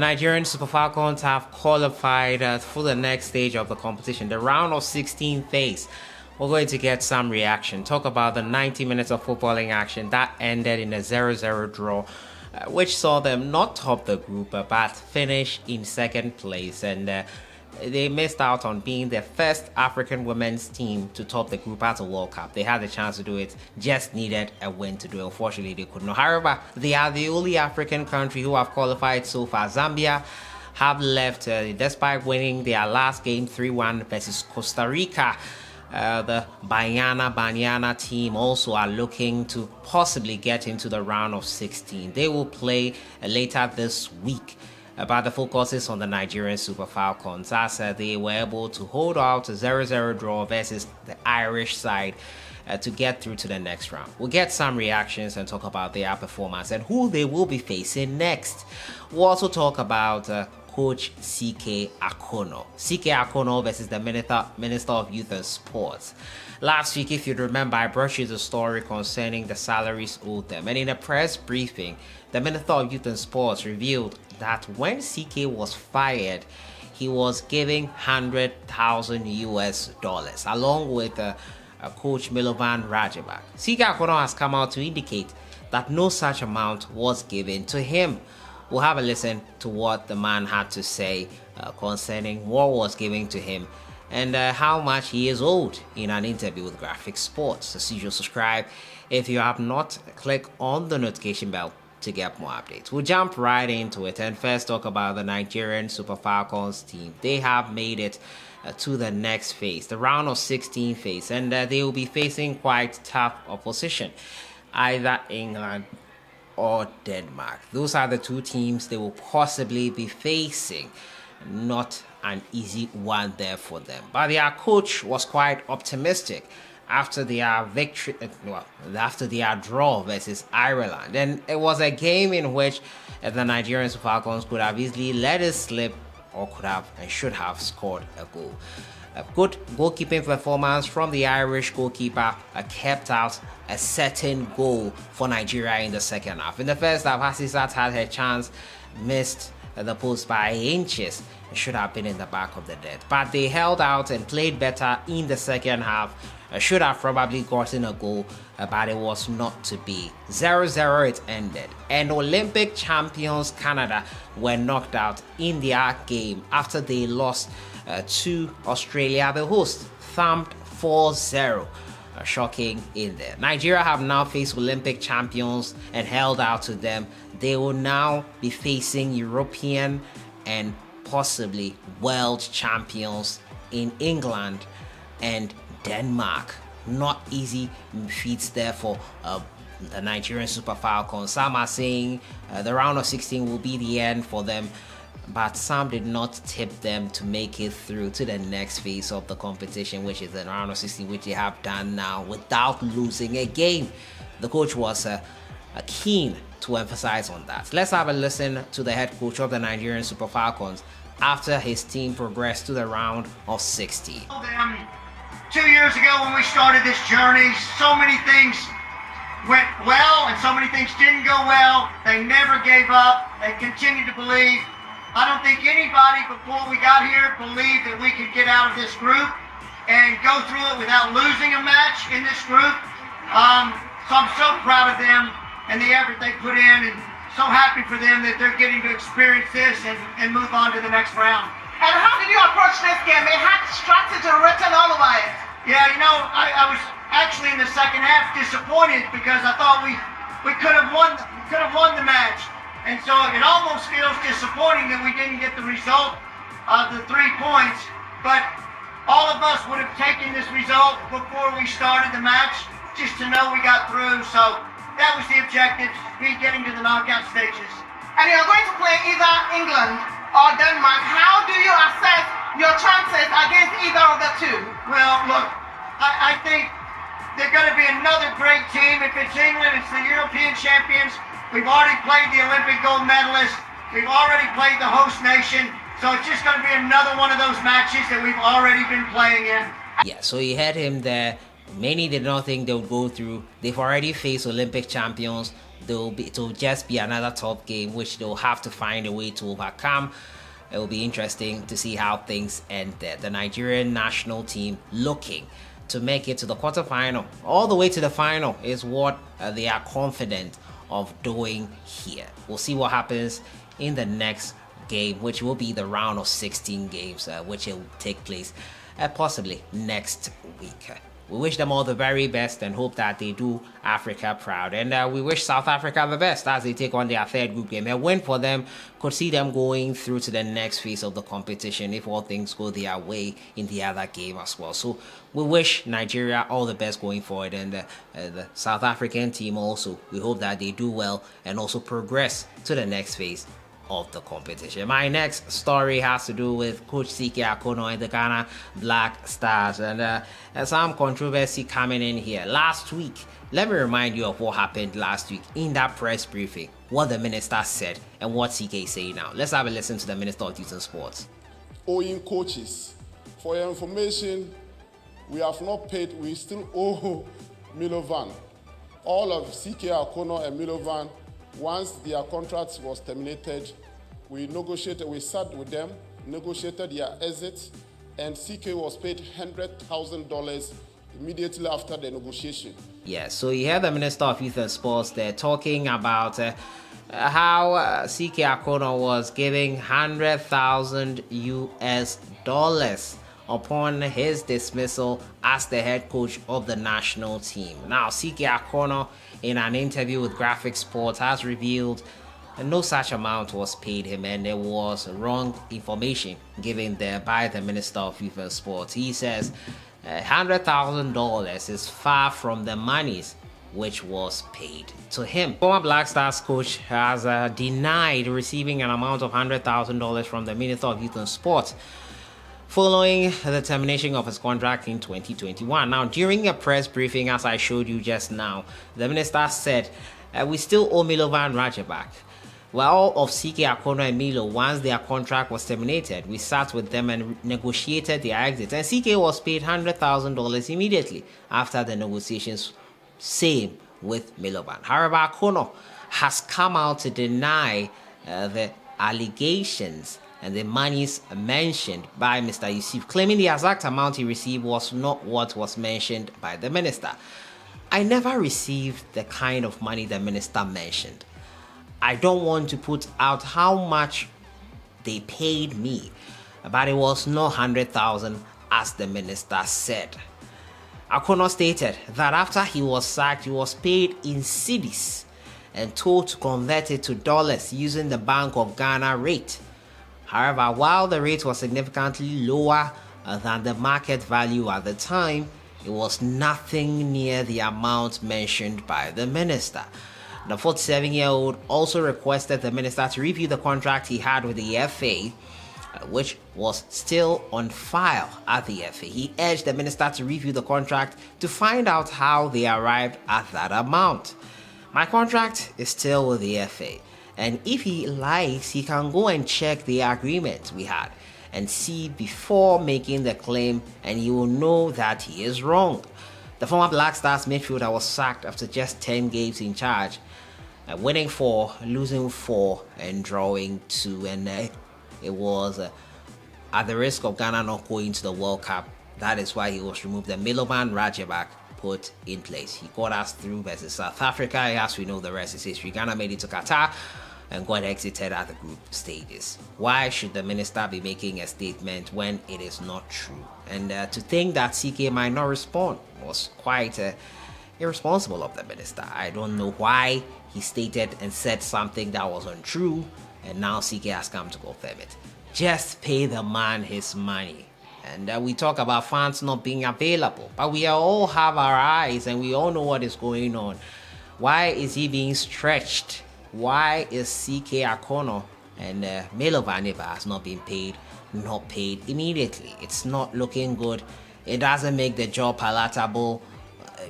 Nigerian Super Falcons have qualified for the next stage of the competition, the round of 16 phase. We're going to get some reaction, talk about the 90 minutes of footballing action that ended in a 0-0 draw, which saw them not top the group but finish in second place, and they missed out on being the first African women's team to top the group at a World Cup. They had the chance to do it, just needed a win to do it. Unfortunately, they could not. However, they are the only African country who have qualified so far. Zambia have left despite winning their last game 3-1 versus Costa Rica. The Banyana team also are looking to possibly get into the round of 16. They will play later this week. But the focus is on the Nigerian Super Falcons as they were able to hold out a 0-0 draw versus the Irish side to get through to the next round. We'll get some reactions and talk about their performance and who they will be facing next. We'll also talk about Coach C.K. Akonnor. C.K. Akonnor versus the Minister of Youth and Sports. Last week, if you remember, I brought you the story concerning the salaries owed them. And in a press briefing, the Minister of Youth and Sports revealed that when C.K. was fired, he was giving $100,000 along with Coach Milovan Rajabak. C.K. Akonnor has come out to indicate that no such amount was given to him. We'll have a listen to what the man had to say concerning what was given to him and how much he is owed in an interview with Graphic Sports. As usual, subscribe if you have not. Click on the notification bell to get more updates. We'll jump right into it and first talk about the Nigerian Super Falcons team. They have made it to the next phase, the round of 16 phase, and they will be facing quite tough opposition, either England or Denmark. Those are the two teams they will possibly be facing. Not an easy one there for them. But their coach was quite optimistic after their victory, after their draw versus Ireland. And it was a game in which the Nigerian Super Falcons could have easily let it slip or could have and should have scored a goal. A good goalkeeping performance from the Irish goalkeeper kept out a certain goal for Nigeria in the second half. In the first half, Asisat had her chance, missed the post by inches. It should have been in the back of the net. But they held out and played better in the second half. Should have probably gotten a goal, but it was not to be. 0-0 it ended. And Olympic champions Canada were knocked out in their game after they lost to Australia, the host, thumped 4-0. Shocking in there. Nigeria have now faced Olympic champions and held out to them. They will now be facing European and possibly world champions in England and Denmark. Not easy feats there for the Nigerian Super Falcons. Some are saying the round of 16 will be the end for them, but some did not tip them to make it through to the next phase of the competition, which is the round of 16, which they have done now without losing a game. The coach was keen to emphasize on that. Let's have a listen to the head coach of the Nigerian Super Falcons after his team progressed to the round of 16. 2 years ago when we started this journey, so many things went well and so many things didn't go well. They never gave up. They continued to believe. I don't think anybody before we got here believed that we could get out of this group and go through it without losing a match in this group. So I'm so proud of them and the effort they put in, and so happy for them that they're getting to experience this and move on to the next round. And how did you approach this game? It had strategy written all over it. Yeah, you know, I was actually in the second half disappointed because I thought we could have won the match. And so it almost feels disappointing that we didn't get the result of the 3 points. But all of us would have taken this result before we started the match just to know we got through. So that was the objective, be getting to the knockout stages. And you're going to play either England or Denmark. How do you assess your chances against either of the two? Well, look, I think they're going to be another great team. If it's England, it's the European champions. We've already played the Olympic gold medalists. We've already played the host nation. So it's just going to be another one of those matches that we've already been playing in. Yeah, so you had him there. Many did not think they would go through. They've already faced Olympic champions. it will just be another tough game which they'll have to find a way to overcome. It will be interesting to see how things end there. The Nigerian national team looking to make it to the quarterfinal, all the way to the final, is what they are confident of doing here. We'll see what happens in the next game, which will be the round of 16 games, which will take place possibly next week. We wish them all the very best and hope that they do Africa proud. And we wish South Africa the best as they take on their third group game. A win for them could see them going through to the next phase of the competition if all things go their way in the other game as well. So we wish Nigeria all the best going forward, and the South African team also. We hope that they do well and also progress to the next phase of the competition. My next story has to do with Coach CK Akonnor and the Ghana Black Stars, and some controversy coming in here. Last week, let me remind you of what happened last week in that press briefing, what the minister said and what CK is saying now. Let's have a listen to the Minister of Youth and Sports. Owing coaches, for your information, we have not paid, we still owe Milovan. All of CK Akonnor and Milovan, once their contract was terminated, we sat with them, negotiated their exit, and CK was paid $100,000 immediately after the negotiation. Yeah, so you hear the Minister of Youth and Sports there talking about how CK Akonnor was giving $100,000 US upon his dismissal as the head coach of the national team. Now, CK Akonnor, in an interview with Graphic Sports, has revealed no such amount was paid him, and there was wrong information given there by the Minister of Youth and Sports. He says $100,000 is far from the monies which was paid to him. Former Black Stars coach has denied receiving an amount of $100,000 from the Minister of Youth and Sports following the termination of his contract in 2021. Now, during a press briefing, as I showed you just now, the minister said, we still owe Milovan Rajabak. Well, of CK Akonnor and Milo, once their contract was terminated, we sat with them and negotiated their exit. And CK was paid $100,000 immediately after the negotiations. Same with Milovan. However, Akonnor has come out to deny the allegations and the monies mentioned by Mr. Yusuf, claiming the exact amount he received was not what was mentioned by the minister. I never received the kind of money the minister mentioned. I don't want to put out how much they paid me, but it was not 100,000 as the minister said. Akonnor stated that after he was sacked, he was paid in cedis and told to convert it to dollars using the Bank of Ghana rate. However, while the rate was significantly lower than the market value at the time, it was nothing near the amount mentioned by the minister. The 47-year-old also requested the minister to review the contract he had with the FA, which was still on file at the FA. He urged the minister to review the contract to find out how they arrived at that amount. My contract is still with the FA. And if he likes, he can go and check the agreement we had and see before making the claim, and he will know that he is wrong. The former Black Stars midfielder was sacked after just 10 games in charge, winning 4, losing 4, and drawing 2. And it was at the risk of Ghana not going to the World Cup. That is why he was removed. The Milovan Rajabak put in place. He got us through versus South Africa. As we know, the rest is history. Ghana made it to Qatar and got exited at the group stages. Why should the minister be making a statement when it is not true? And to think that CK might not respond was quite irresponsible of the minister. I don't know why he stated and said something that was untrue, and now CK has come to confirm it. Just pay the man his money. And we talk about fans not being available, but we all have our eyes and we all know what is going on. Why is he being stretched? Why is CK Akonnor and Milovan has not been paid, not paid immediately? It's not looking good. It doesn't make the job palatable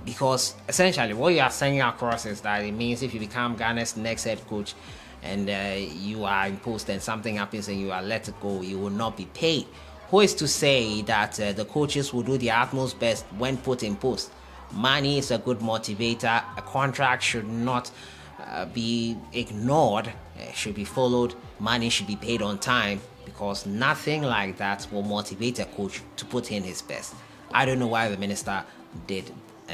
because essentially what you are saying across is that it means if you become Ghana's next head coach and you are imposed and something happens and you are let go, you will not be paid. Who is to say that the coaches will do their utmost best when put in post? Money is a good motivator. A contract should not be ignored, should be followed, money should be paid on time, because nothing like that will motivate a coach to put in his best. I don't know why the minister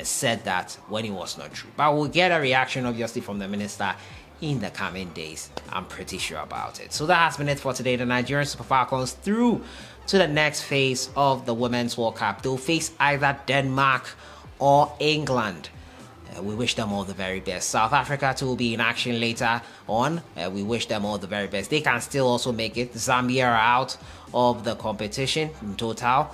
said that when it was not true, but we'll get a reaction obviously from the minister in the coming days. I'm pretty sure about it. So that has been it for today. The Nigerian Super Falcons through to the next phase of the Women's World Cup. They'll face either Denmark or England. We wish them all the very best. South Africa too will be in action later on. We wish them all the very best. They can still also make it. Zambia are out of the competition in total.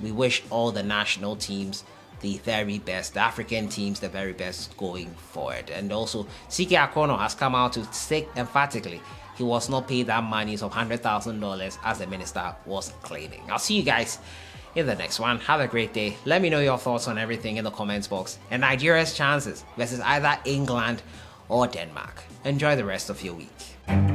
We wish all the national teams the very best, the African teams the very best going forward. And also, CK Akonnor has come out to say emphatically he was not paid that money of $100,000 as the minister was claiming. I'll see you guys in the next one. Have a great day. Let me know your thoughts on everything in the comments box. And Nigeria's chances versus either England or Denmark. Enjoy the rest of your week.